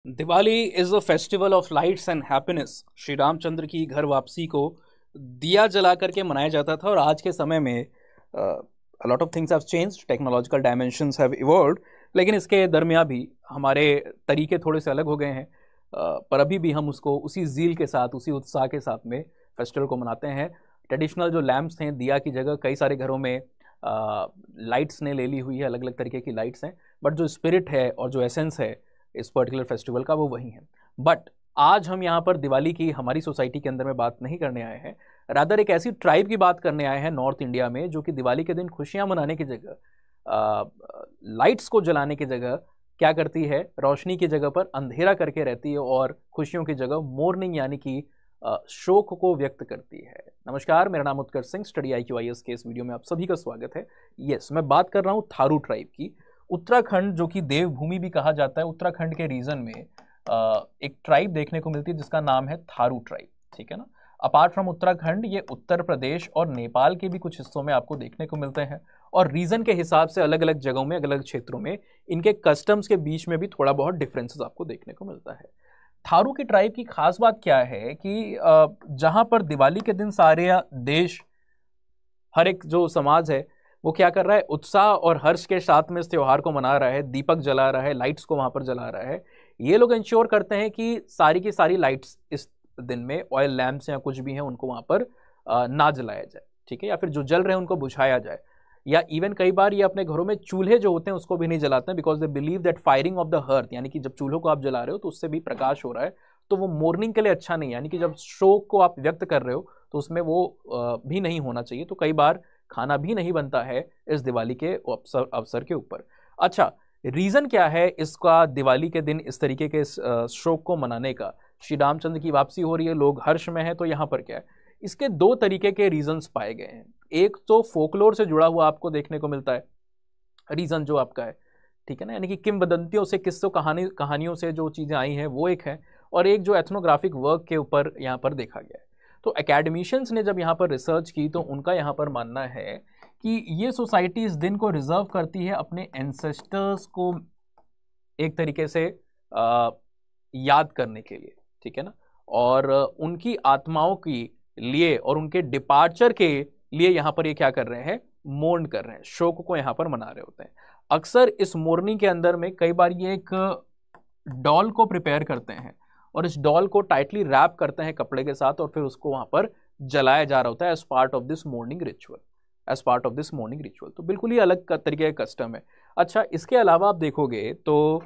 Diwali is a festival of lights and happiness. Shri Ramchandra की घर वापसी को दिया जला करके मनाया जाता था और आज के समय में a lot of things have changed, technological dimensions have evolved, लेकिन इसके दरमियान भी हमारे तरीके थोड़े से अलग हो गए हैं। पर अभी भी हम उसको उसी ज़ील के साथ, उसी उत्साह के साथ में फेस्टिवल को मनाते हैं। ट्रेडिशनल जो लैम्प्स हैं, दिया की जगह कई सारे घरों में लाइट्स ने ले ली हुई है, अलग अलग तरीके की लाइट्स हैं, बट जो स्पिरिट है और जो एसेंस है इस पर्टिकुलर फेस्टिवल का वो वही है। बट आज हम यहाँ पर दिवाली की हमारी सोसाइटी के अंदर में बात नहीं करने आए हैं, रादर एक ऐसी ट्राइब की बात करने आए हैं नॉर्थ इंडिया में, जो कि दिवाली के दिन खुशियाँ मनाने की जगह, लाइट्स को जलाने की जगह क्या करती है, रोशनी की जगह पर अंधेरा करके रहती है और खुशियों की जगह मोर्निंग यानी कि शोक को व्यक्त करती है। नमस्कार, मेरा नाम उत्कर्ष सिंह, स्टडी IQIS के इस वीडियो में आप सभी का स्वागत है। यस, मैं बात कर रहा हूँ थारू ट्राइब की। उत्तराखंड, जो कि देवभूमि भी कहा जाता है, उत्तराखंड के रीजन में एक ट्राइब देखने को मिलती है जिसका नाम है थारू ट्राइब। ठीक है ना। अपार्ट फ्रॉम उत्तराखंड, ये उत्तर प्रदेश और नेपाल के भी कुछ हिस्सों में आपको देखने को मिलते हैं और रीजन के हिसाब से अलग अलग जगहों में, अलग अलग क्षेत्रों में इनके कस्टम्स के बीच में भी थोड़ा बहुत डिफरेंसेस आपको देखने को मिलता है। थारू की ट्राइब की खास बात क्या है कि जहां पर दिवाली के दिन सारे देश, हर एक जो समाज है वो क्या कर रहा है, उत्साह और हर्ष के साथ में इस त्योहार को मना रहा है, दीपक जला रहा है, लाइट्स को वहां पर जला रहा है। ये लोग इंश्योर करते हैं कि सारी की सारी लाइट्स इस दिन में, ऑयल लैंप्स या कुछ भी है, उनको वहां पर ना जलाया जाए। ठीक है, या फिर जो जल रहे हैं उनको बुझाया जाए, या इवन कई बार ये अपने घरों में चूल्हे जो होते हैं उसको भी नहीं जलाते हैं, because they believe that firing of the hearth, यानी कि जब चूल्हों को आप जला रहे हो तो उससे भी प्रकाश हो रहा है, तो वो मॉर्निंग के लिए अच्छा नहीं, यानी कि जब शोक को आप व्यक्त कर रहे हो तो उसमें वो भी नहीं होना चाहिए। तो कई बार खाना भी नहीं बनता है इस दिवाली के अवसर के ऊपर। अच्छा, रीजन क्या है इसका दिवाली के दिन इस तरीके के शोक को मनाने का? श्री रामचंद्र की वापसी हो रही है, लोग हर्ष में हैं, तो यहाँ पर क्या है, इसके दो तरीके के रीजंस पाए गए हैं। एक तो फोकलोर से जुड़ा हुआ आपको देखने को मिलता है रीजन जो आपका है, ठीक है ना, यानी कि किंवदंतियों से, किस्सों कहानियों से जो चीजें आई हैं वो एक है, और एक जो एथनोग्राफिक वर्क के ऊपर यहाँ पर देखा गया है। तो एकेडमिशियंस ने जब यहाँ पर रिसर्च की तो उनका यहाँ पर मानना है कि ये सोसाइटी इस दिन को रिजर्व करती है अपने एंसेस्टर्स को एक तरीके से याद करने के लिए, ठीक है ना, और उनकी आत्माओं की लिए और उनके डिपार्चर के लिए यहाँ पर ये क्या कर रहे हैं, मोर्न कर रहे हैं, शोक को यहाँ पर मना रहे होते हैं। अक्सर इस मोर्निंग के अंदर में कई बार ये एक डॉल को प्रिपेयर करते हैं और इस डॉल को टाइटली रैप करते हैं कपड़े के साथ, और फिर उसको वहां पर जलाया जा रहा होता है as part of this morning ritual, as part of this morning ritual. तो बिल्कुल ही अलग तरीके का कस्टम है। अच्छा, इसके अलावा आप देखोगे तो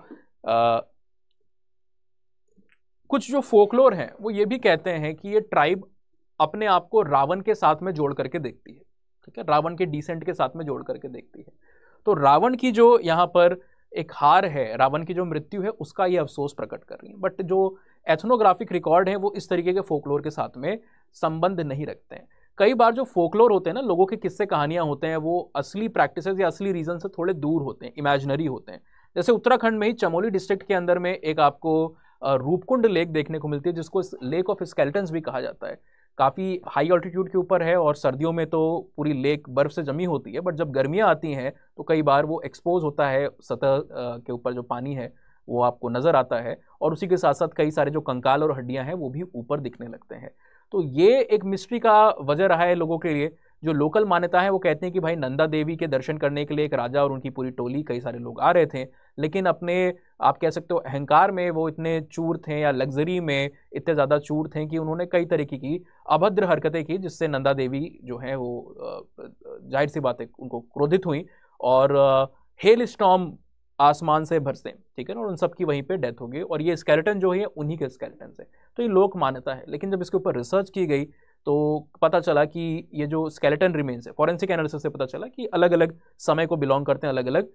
कुछ जो फोकलोर हैं वो ये भी कहते हैं कि ये ट्राइब अपने आप को रावण के साथ में जोड़ करके देखती है। ठीक है, रावण के डिसेंट के साथ में जोड़ करके देखती है। तो रावण की जो यहाँ पर एक हार है, रावण की जो मृत्यु है, उसका ये अफसोस प्रकट कर रही है। बट जो एथनोग्राफिक रिकॉर्ड है वो इस तरीके के फोकलोर के साथ में संबंध नहीं रखते हैं। कई बार जो फोकलोर होते हैं ना, लोगों के किस्से कहानियां होते हैं, वो असली प्रैक्टिसेस या असली रीजन से थोड़े दूर होते हैं, इमेजिनरी होते हैं। जैसे उत्तराखंड में ही चमोली डिस्ट्रिक्ट के अंदर में एक आपको रूपकुंड लेक देखने को मिलती है, जिसको लेक ऑफ स्केलेटन्स भी कहा जाता है। काफ़ी हाई ऑल्टीट्यूड के ऊपर है और सर्दियों में तो पूरी लेक बर्फ से जमी होती है, बट जब गर्मियाँ आती हैं तो कई बार वो एक्सपोज होता है, सतह के ऊपर जो पानी है वो आपको नज़र आता है, और उसी के साथ साथ कई सारे जो कंकाल और हड्डियां हैं वो भी ऊपर दिखने लगते हैं। तो ये एक मिस्ट्री का वजह रहा है लोगों के लिए। जो लोकल मान्यता है वो कहते हैं कि भाई नंदा देवी के दर्शन करने के लिए एक राजा और उनकी पूरी टोली, कई सारे लोग आ रहे थे, लेकिन अपने, आप कह सकते हो, अहंकार में वो इतने चूर थे या लग्जरी में इतने ज़्यादा चूर थे कि उन्होंने कई तरीके की अभद्र हरकतें की, जिससे नंदा देवी जो है वो जाहिर सी बात है उनको क्रोधित हुई और हेल स्टॉर्म आसमान से बरसे, ठीक है ना, और उन सब की वहीं पे डेथ हो गई, और ये स्केलेटन जो है उन्हीं के स्केलेटन से। तो ये लोक मान्यता है, लेकिन जब इसके ऊपर रिसर्च की गई तो पता चला कि ये जो स्केलेटन रिमेन्स है, फॉरेंसिक एनालिसिस से पता चला कि अलग अलग समय को बिलोंग करते हैं, अलग अलग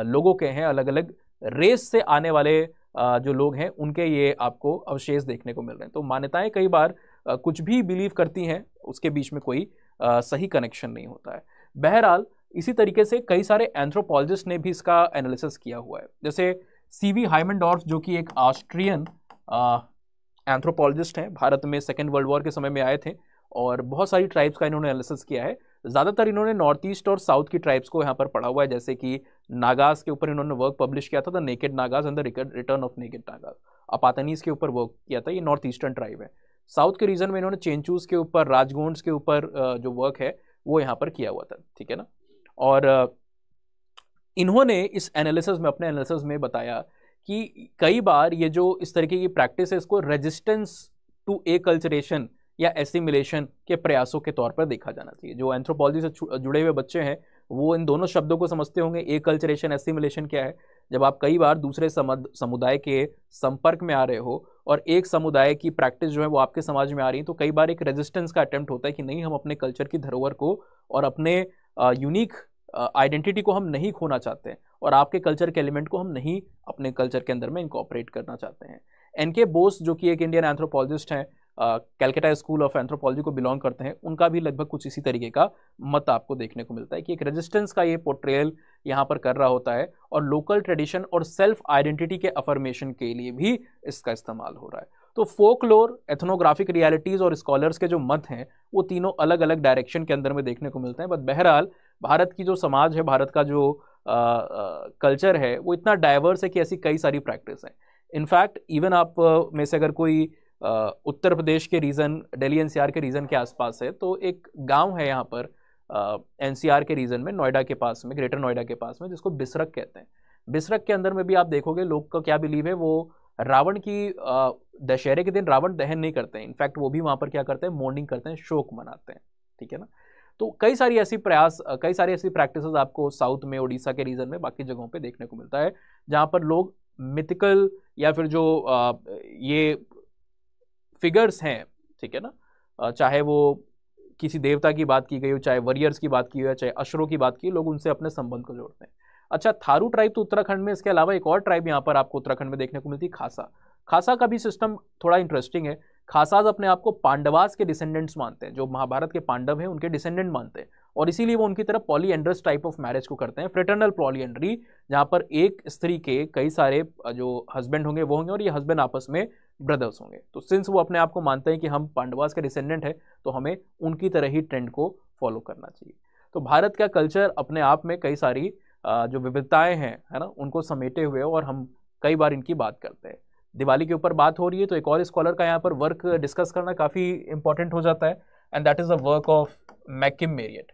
लोगों के हैं, अलग अलग रेस से आने वाले जो लोग हैं उनके ये आपको अवशेष देखने को मिल रहे हैं। तो मान्यताएं कई बार कुछ भी बिलीव करती हैं, उसके बीच में कोई सही कनेक्शन नहीं होता है। बहरहाल, इसी तरीके से कई सारे एंथ्रोपोलॉजिस्ट ने भी इसका एनालिसिस किया हुआ है। जैसे CV हाइमेंडॉर्फ, जो कि एक ऑस्ट्रियन एंथ्रोपोलॉजिस्ट हैं, भारत में सेकेंड वर्ल्ड वॉर के समय में आए थे और बहुत सारी ट्राइब्स का इन्होंने एनालिसिस किया है। ज़्यादातर इन्होंने नॉर्थ ईस्ट और साउथ की ट्राइब्स को यहाँ पर पढ़ा हुआ है, जैसे कि नागाज के ऊपर इन्होंने वर्क पब्लिश किया था, the naked Nagas and the return of naked Nagas. Apatanis के ऊपर वर्क किया था। ये नॉर्थ ईस्टर्न ट्राइब है। साउथ के रीजन में इन्होंने चेंचूस के ऊपर, राजगोंड्स के ऊपर जो वर्क है वो यहाँ पर किया हुआ था, ठीक है ना। और इन्होंने इस एनालिसिस में, अपने एनालिसिस में बताया कि कई बार ये जो इस तरीके की प्रैक्टिस है इसको रेजिस्टेंस टू एकल्चरेशन या एसिमिलेशन के प्रयासों के तौर पर देखा जाना चाहिए। जो एंथ्रोपोलॉजी से जुड़े हुए बच्चे हैं वो इन दोनों शब्दों को समझते होंगे। एकल्चरेशन, एसिमिलेशन क्या है? जब आप कई बार दूसरे समुदाय के संपर्क में आ रहे हो और एक समुदाय की प्रैक्टिस जो है वो आपके समाज में आ रही है, तो कई बार एक रेजिस्टेंस का अटेम्प्ट होता है कि नहीं, हम अपने कल्चर की धरोहर को और अपने यूनिक आइडेंटिटी को हम नहीं खोना चाहते हैं और आपके कल्चर के एलिमेंट को हम नहीं अपने कल्चर के अंदर में इनकॉर्पोरेट करना चाहते हैं। एनके बोस जो कि एक इंडियन एंथ्रोपोलॉजिस्ट हैं, कैलकाटा स्कूल ऑफ एंथ्रोपोलॉजी को बिलोंग करते हैं, उनका भी लगभग कुछ इसी तरीके का मत आपको देखने को मिलता है कि एक रेजिस्टेंस का ये पोर्ट्रेयल यहाँ पर कर रहा होता है और लोकल ट्रेडिशन और सेल्फ आइडेंटिटी के अफर्मेशन के लिए भी इसका इस्तेमाल हो रहा है। तो फोकलोर, एथनोग्राफिक रियलिटीज़ और स्कॉलर्स के जो मत हैं वो तीनों अलग अलग डायरेक्शन के अंदर में देखने को मिलते हैं। बट बहरहाल भारत की जो समाज है, भारत का जो कल्चर है वो इतना डाइवर्स है कि ऐसी कई सारी प्रैक्टिस हैं। इनफैक्ट इवन आप में से अगर कोई उत्तर प्रदेश के रीजन, दिल्ली एनसीआर के रीजन के आसपास है, तो एक गांव है यहाँ पर एनसीआर के रीजन में, नोएडा के पास में, ग्रेटर नोएडा के पास में, जिसको बिसरक कहते हैं। बिसरक के अंदर में भी आप देखोगे लोग का क्या बिलीव है, वो रावण की दशहरे के दिन रावण दहन नहीं करते हैं। इनफैक्ट वो भी वहाँ पर क्या करते हैं, मॉर्निंग करते हैं, शोक मनाते हैं, ठीक है ना। तो कई सारी ऐसी प्रैक्टिसेस आपको साउथ में, उड़ीसा के रीजन में, बाकी जगहों पे देखने को मिलता है जहाँ पर लोग मिथिकल या फिर जो ये फिगर्स हैं, ठीक है ना, चाहे वो किसी देवता की बात की गई हो, चाहे वॉरियर्स की बात की हो, चाहे अशुरों की बात की, लोग उनसे अपने संबंध को जोड़ते हैं। अच्छा, थारू ट्राइब तो उत्तराखंड में, इसके अलावा एक और ट्राइब यहाँ पर आपको उत्तराखंड में देखने को मिलती है, खासा। खासा का भी सिस्टम थोड़ा इंटरेस्टिंग है। खासाज अपने आप को पांडवास के डिसेंडेंट्स मानते हैं, जो महाभारत के पांडव हैं उनके डिसेंडेंट मानते हैं, और इसीलिए वो उनकी तरफ पॉलीएंड्रस टाइप ऑफ मैरिज को करते हैं, फ्रेटर्नल पॉलीएंड्री, जहाँ पर एक स्त्री के कई सारे जो हस्बैंड होंगे वो होंगे और ये हस्बैंड आपस में ब्रदर्स होंगे। तो सिंस वो अपने आप को मानते हैं कि हम पांडवास के डिसेंडेंट हैं, तो हमें उनकी तरह ही ट्रेंड को फॉलो करना चाहिए। तो भारत का कल्चर अपने आप में कई सारी जो विविधताएं हैं, है ना, उनको समेटे हुए, और हम कई बार इनकी बात करते हैं। दिवाली के ऊपर बात हो रही है तो एक और स्कॉलर का यहाँ पर वर्क डिस्कस करना काफ़ी इंपॉर्टेंट हो जाता है, and that is the work of मैकिम Marriott.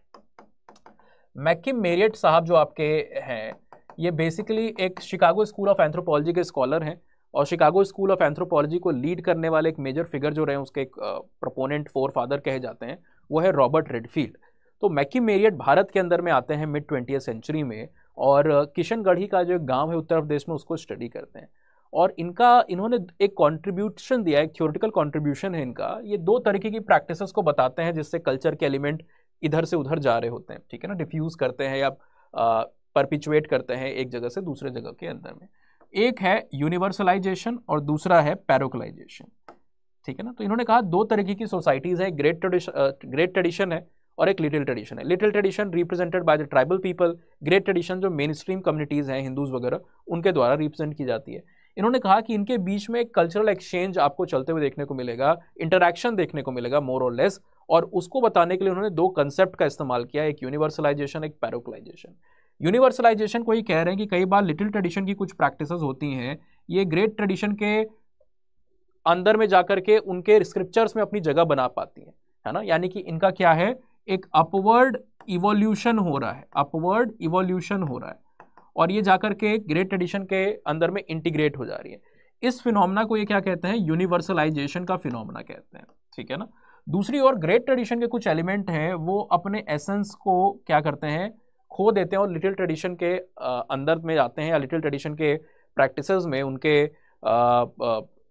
मैकिम Marriott साहब जो आपके हैं, ये बेसिकली एक शिकागो स्कूल ऑफ एंथ्रोपोलॉजी के स्कॉलर हैं, और शिकागो स्कूल ऑफ एंथ्रोपोलॉजी को लीड करने वाले एक मेजर फिगर जो रहे, उसके एक प्रोपोनेंट, फोर फादर कहे जाते हैं, वो है रॉबर्ट रेडफील्ड। तो मैकिम मेरियट भारत के अंदर में आते हैं मिड 20th सेंचुरी में, और किशनगढ़ी का जो गांव है उत्तर प्रदेश में, उसको स्टडी करते हैं। और इन्होंने एक कंट्रीब्यूशन दिया, एक थ्योरेटिकल कंट्रीब्यूशन है इनका। ये दो तरीके की प्रैक्टिसेस को बताते हैं जिससे कल्चर के एलिमेंट इधर से उधर जा रहे होते हैं, ठीक है ना, डिफ्यूज करते हैं या परपिचुएट करते हैं एक जगह से दूसरे जगह के अंदर में। एक है यूनिवर्सलाइजेशन और दूसरा है पैरोकलाइजेशन, ठीक है ना। तो इन्होंने कहा दो तरीके की सोसाइटीज है, ग्रेट ट्रेडिशन है और एक लिटिल ट्रेडिशन है। Little tradition represented by the tribal people, great tradition जो मेन स्ट्रीम कम्युनिटीज हैं, हिंदूज वगैरह, उनके द्वारा रिप्रेजेंट की जाती है। इन्होंने कहा कि इनके बीच में एक कल्चरल एक्सचेंज आपको चलते हुए देखने को मिलेगा, इंटरैक्शन देखने को मिलेगा मोर और लेस, और उसको बताने के लिए उन्होंने दो कंसेप्ट का इस्तेमाल किया, एक यूनिवर्सलाइजेशन, एक पैरोकलाइजेशन। यूनिवर्सलाइजेशन को ही कह रहे हैं कि कई बार लिटिल ट्रेडिशन की कुछ प्रैक्टिसेस होती हैं, ये ग्रेट ट्रेडिशन के अंदर में जाकर के उनके स्क्रिप्चर्स में अपनी जगह बना पाती हैं, है ना। यानी कि इनका क्या है, एक अपवर्ड इवोल्यूशन हो रहा है, अपवर्ड इवोल्यूशन हो रहा है, और ये जाकर के ग्रेट ट्रेडिशन के अंदर में इंटीग्रेट हो जा रही है। इस फिनोमेना को ये क्या कहते हैं, यूनिवर्सलाइजेशन का फिनोमेना कहते हैं, ठीक है ना। दूसरी ओर ग्रेट ट्रेडिशन के कुछ एलिमेंट हैं, वो अपने एसेंस को क्या करते हैं, खो देते हैं, और लिटिल ट्रेडिशन के अंदर में जाते हैं, या लिटिल ट्रेडिशन के प्रैक्टिसेस में, उनके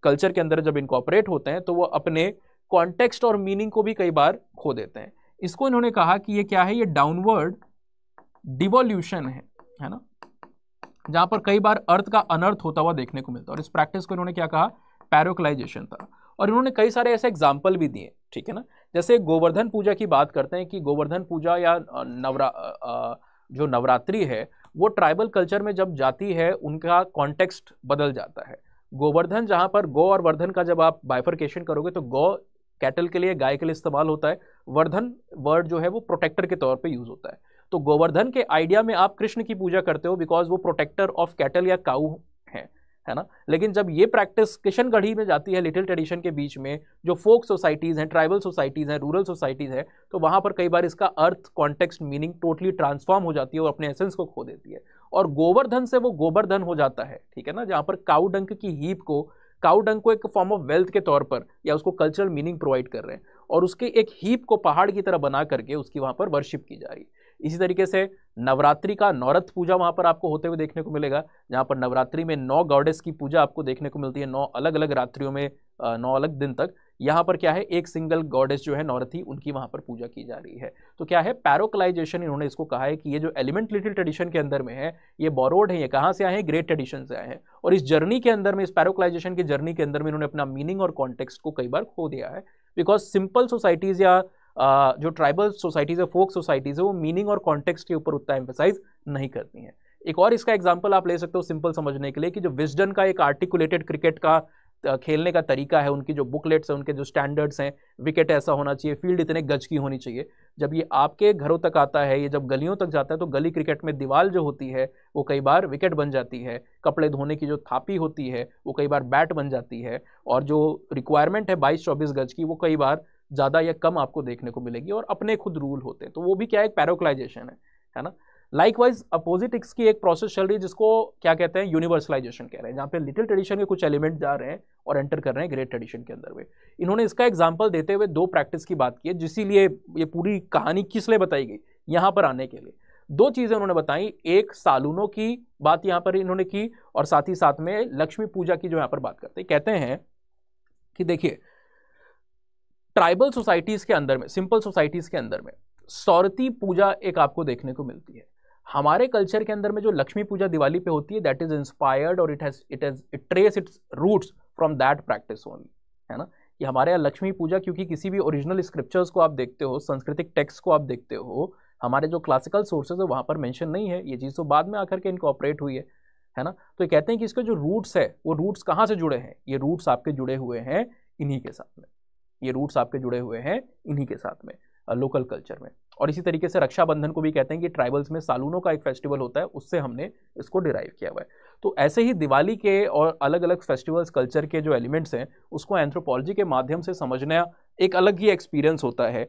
कल्चर के अंदर जब इनकॉर्पोरेट होते हैं, तो वो अपने कॉन्टेक्स्ट और मीनिंग को भी कई बार खो देते हैं। इसको इन्होंने कहा कि ये क्या है, ये डाउनवर्ड डिवोल्यूशन है ना, जहां पर कई बार अर्थ का अनर्थ होता हुआ देखने को मिलता है, और इस प्रैक्टिस को इन्होंने क्या कहा, पैरोकलाइजेशन था। और इन्होंने कई सारे ऐसे एग्जाम्पल भी दिए, ठीक है ना। जैसे गोवर्धन पूजा की बात करते हैं कि गोवर्धन पूजा या जो नवरात्रि है, वो ट्राइबल कल्चर में जब जाती है उनका कॉन्टेक्स्ट बदल जाता है। गोवर्धन, जहां पर गौ और वर्धन का जब आप बाइफरकेशन करोगे तो गौ कैटल के लिए, गाय के लिए इस्तेमाल होता है, वर्धन वर्ड जो है वो प्रोटेक्टर के तौर पे यूज होता है। तो गोवर्धन के आइडिया में आप कृष्ण की पूजा करते हो बिकॉज वो प्रोटेक्टर ऑफ कैटल या काऊ हैं, है ना। लेकिन जब ये प्रैक्टिस किशनगढ़ी में जाती है लिटिल ट्रेडिशन के बीच में, जो फोक सोसाइटीज़ हैं, ट्राइबल सोसाइटीज़ हैं, रूरल सोसाइटीज़ हैं, तो वहाँ पर कई बार इसका अर्थ, कॉन्टेक्स्ट, मीनिंग टोटली ट्रांसफॉर्म हो जाती है और अपने एसेंस को खो देती है। और गोवर्धन से वो गोवर्धन हो जाता है, ठीक है ना, जहाँ पर काउ डंक की हीप को, काउ डंक को एक फॉर्म ऑफ वेल्थ के तौर पर या उसको कल्चरल मीनिंग प्रोवाइड कर रहे हैं और उसके एक हीप को पहाड़ की तरह बना करके उसकी वहाँ पर वर्शिप की जा रही है। इसी तरीके से नवरात्रि का नवरत्न पूजा वहाँ पर आपको होते हुए देखने को मिलेगा, जहाँ पर नवरात्रि में 9 गॉडेस की पूजा आपको देखने को मिलती है, 9 अलग अलग रात्रियों में, 9 अलग दिन तक। यहाँ पर क्या है, एक सिंगल गॉडेस जो है नवरथी, उनकी वहाँ पर पूजा की जा रही है। तो क्या है, पैरोक्लाइजेशन, इन्होंने इसको कहा है कि ये जो एलिमेंट लिटिल ट्रेडिशन के अंदर में है, ये बोरोड है, ये कहाँ से आए हैं, ग्रेट ट्रेडिशन से आए हैं। और इस जर्नी के अंदर में, इस पैरोक्लाइजेशन की जर्नी के अंदर में इन्होंने अपना मीनिंग और कॉन्टेक्स्ट को कई बार खो दिया है, बिकॉज सिंपल सोसाइटीज या जो ट्राइबल सोसाइटीज है, फोक सोसाइटीज है, वो मीनिंग और कॉन्टेक्स्ट के ऊपर उतना एम्फेसाइज नहीं करती हैं। एक और इसका एग्जांपल आप ले सकते हो सिंपल समझने के लिए, कि जो विजडन का एक आर्टिकुलेटेड क्रिकेट का खेलने का तरीका है, उनकी जो बुकलेट्स हैं, उनके जो स्टैंडर्ड्स हैं, विकेट ऐसा होना चाहिए, फील्ड इतने गज की होनी चाहिए, जब ये आपके घरों तक आता है, ये जब गलियों तक जाता है, तो गली क्रिकेट में दीवार जो होती है वो कई बार विकेट बन जाती है, कपड़े धोने की जो थापी होती है वो कई बार बैट बन जाती है, और जो रिक्वायरमेंट है 22-24 गज की, वो कई बार ज़्यादा या कम आपको देखने को मिलेगी, और अपने खुद रूल होते हैं। तो वो भी क्या, एक पैरोक्लाइजेशन है ना। लाइकवाइज अपोजिट की एक प्रोसेस चल रही है जिसको क्या कहते हैं, यूनिवर्सलाइजेशन कह रहे हैं, जहाँ पे लिटिल ट्रेडिशन के कुछ एलिमेंट जा रहे हैं और एंटर कर रहे हैं ग्रेट ट्रेडिशन के अंदर में। इन्होंने इसका एग्जांपल देते हुए 2 प्रैक्टिस की बात की है, जिसीलिए ये पूरी कहानी किस लिए बताई गई, यहाँ पर आने के लिए 2 चीज़ें उन्होंने बताई। एक सालूनों की बात यहाँ पर इन्होंने की, और साथ ही साथ में लक्ष्मी पूजा की जो यहाँ पर बात करते हैं। कहते हैं कि देखिए, ट्राइबल सोसाइटीज़ के अंदर में, सिंपल सोसाइटीज़ के अंदर में सौरती पूजा एक आपको देखने को मिलती है। हमारे कल्चर के अंदर में जो लक्ष्मी पूजा दिवाली पे होती है, दैट इज इंस्पायर्ड और it trace its roots from that practice only, है ना। कि हमारे यहाँ लक्ष्मी पूजा, क्योंकि किसी भी ओरिजिनल स्क्रिप्चर्स को आप देखते हो, सांस्कृतिक टेक्स्ट को आप देखते हो, हमारे जो क्लासिकल सोर्सेज है वहाँ पर मेंशन नहीं है, ये चीज़ तो बाद में आकर के इनकॉर्पोरेट हुई है ना। तो ये कहते हैं कि इसके जो रूट्स है, वो रूट्स कहाँ से जुड़े हैं, ये रूट्स आपके जुड़े हुए हैं इन्हीं के साथ में, ये रूट्स आपके जुड़े हुए हैं इन्हीं के साथ में, लोकल कल्चर में। और इसी तरीके से रक्षाबंधन को भी कहते हैं कि ट्राइबल्स में सालूनों का एक फेस्टिवल होता है, उससे हमने इसको डिराइव किया हुआ है। तो ऐसे ही दिवाली के और अलग अलग फेस्टिवल्स, कल्चर के जो एलिमेंट्स हैं, उसको एंथ्रोपोलॉजी के माध्यम से समझना एक अलग ही एक्सपीरियंस होता है।